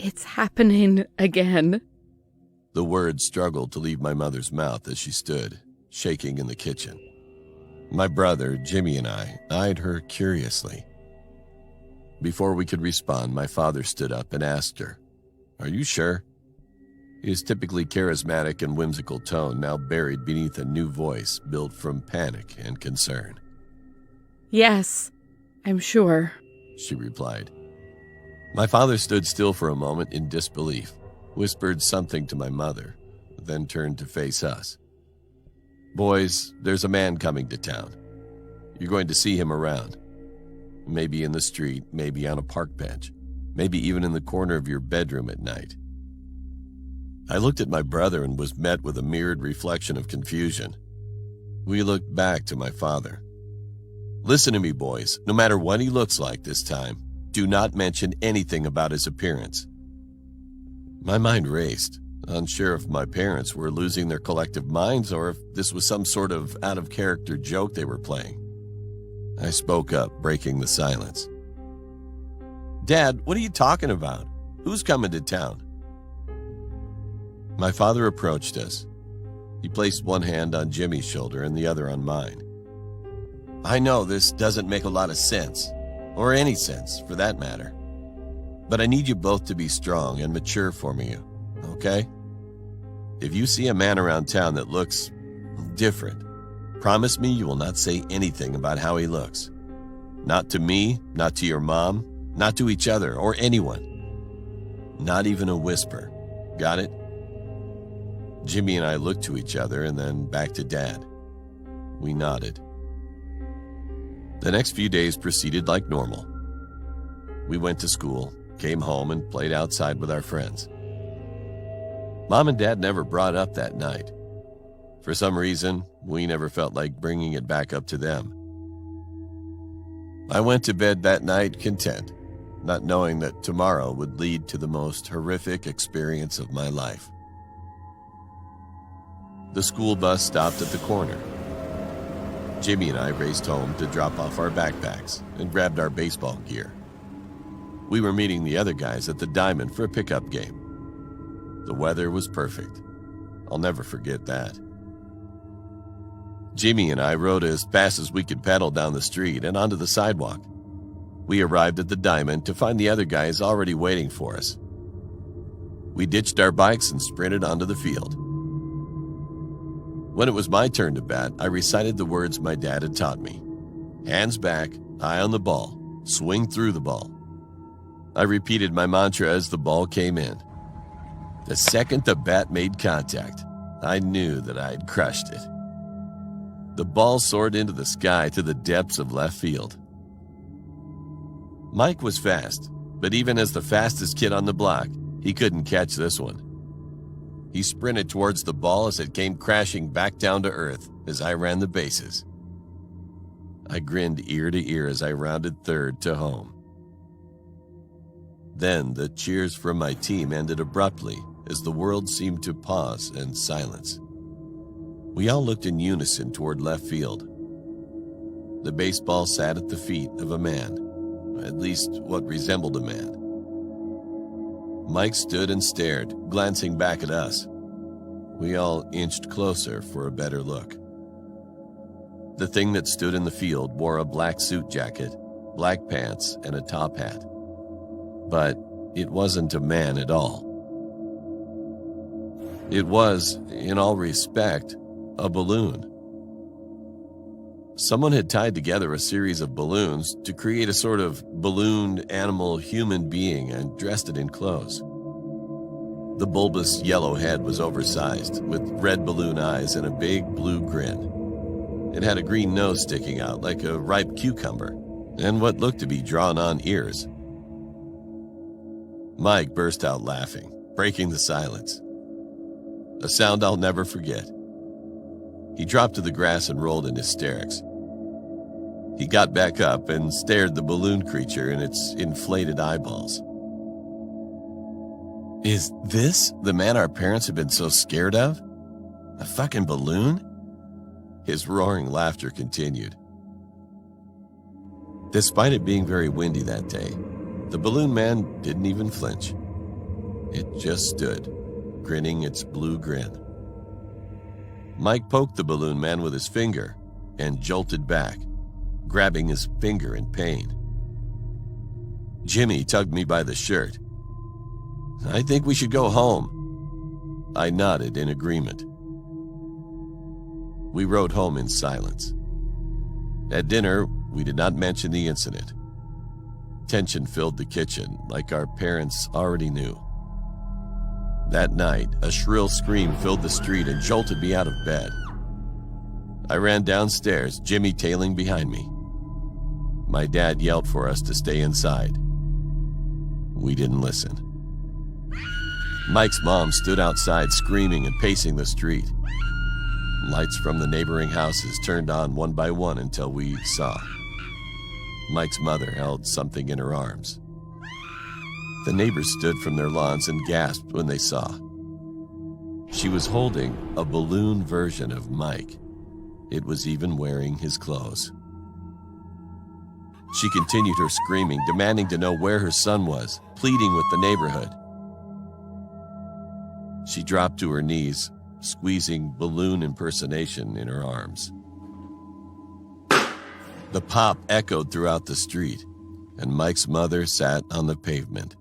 It's happening again. The words struggled to leave my mother's mouth as she stood, shaking in the kitchen. My brother, Jimmy, and I eyed her curiously. Before we could respond, my father stood up and asked her, "Are you sure?" His typically charismatic and whimsical tone now buried beneath a new voice built from panic and concern. Yes, I'm sure, she replied. My father stood still for a moment in disbelief, whispered something to my mother, then turned to face us. "Boys, there's a man coming to town. You're going to see him around. Maybe in the street, maybe on a park bench, maybe even in the corner of your bedroom at night." I looked at my brother and was met with a mirrored reflection of confusion. We looked back to my father. "Listen to me, boys. No matter what he looks like this time, do not mention anything about his appearance." My mind raced, unsure if my parents were losing their collective minds or if this was some sort of out-of-character joke they were playing. I spoke up, breaking the silence. "Dad, what are you talking about? Who's coming to town?" My father approached us. He placed one hand on Jimmy's shoulder and the other on mine. "I know this doesn't make a lot of sense, or any sense for that matter, but I need you both to be strong and mature for me, okay? If you see a man around town that looks different, promise me you will not say anything about how he looks. Not to me, not to your mom, not to each other or anyone. Not even a whisper. Got it?" Jimmy and I looked to each other and then back to Dad. We nodded. The next few days proceeded like normal. We went to school, came home, and played outside with our friends. Mom and Dad never brought up that night. For some reason, we never felt like bringing it back up to them. I went to bed that night content, not knowing that tomorrow would lead to the most horrific experience of my life. The school bus stopped at the corner. Jimmy and I raced home to drop off our backpacks and grabbed our baseball gear. We were meeting the other guys at the Diamond for a pickup game. The weather was perfect. I'll never forget that. Jimmy and I rode as fast as we could pedal down the street and onto the sidewalk. We arrived at the Diamond to find the other guys already waiting for us. We ditched our bikes and sprinted onto the field. When it was my turn to bat, I recited the words my dad had taught me. Hands back, eye on the ball, swing through the ball. I repeated my mantra as the ball came in. The second the bat made contact, I knew that I had crushed it. The ball soared into the sky to the depths of left field. Mike was fast, but even as the fastest kid on the block, he couldn't catch this one. He sprinted towards the ball as it came crashing back down to earth as I ran the bases. I grinned ear to ear as I rounded third to home. Then the cheers from my team ended abruptly as the world seemed to pause and silence. We all looked in unison toward left field. The baseball sat at the feet of a man, at least what resembled a man. Mike stood and stared, glancing back at us. We all inched closer for a better look. The thing that stood in the field wore a black suit jacket, black pants, and a top hat. But it wasn't a man at all. It was, in all respect, a balloon. Someone had tied together a series of balloons to create a sort of ballooned animal human being and dressed it in clothes. The bulbous yellow head was oversized, with red balloon eyes and a big blue grin. It had a green nose sticking out like a ripe cucumber, and what looked to be drawn-on ears. Mike burst out laughing, breaking the silence. A sound I'll never forget. He dropped to the grass and rolled in hysterics. He got back up and stared the balloon creature in its inflated eyeballs. Is this the man our parents have been so scared of? A fucking balloon? His roaring laughter continued. Despite it being very windy that day, the balloon man didn't even flinch. It just stood, grinning its blue grin. Mike poked the balloon man with his finger and jolted back, grabbing his finger in pain. Jimmy tugged me by the shirt. "I think we should go home." I nodded in agreement. We rode home in silence. At dinner, we did not mention the incident. Tension filled the kitchen, like our parents already knew. That night, a shrill scream filled the street and jolted me out of bed. I ran downstairs, Jimmy tailing behind me. My dad yelled for us to stay inside. We didn't listen. Mike's mom stood outside screaming and pacing the street. Lights from the neighboring houses turned on one by one until we saw. Mike's mother held something in her arms. The neighbors stood from their lawns and gasped when they saw. She was holding a balloon version of Mike. It was even wearing his clothes. She continued her screaming, demanding to know where her son was, pleading with the neighborhood. She dropped to her knees, squeezing balloon impersonation in her arms. The pop echoed throughout the street, and Mike's mother sat on the pavement,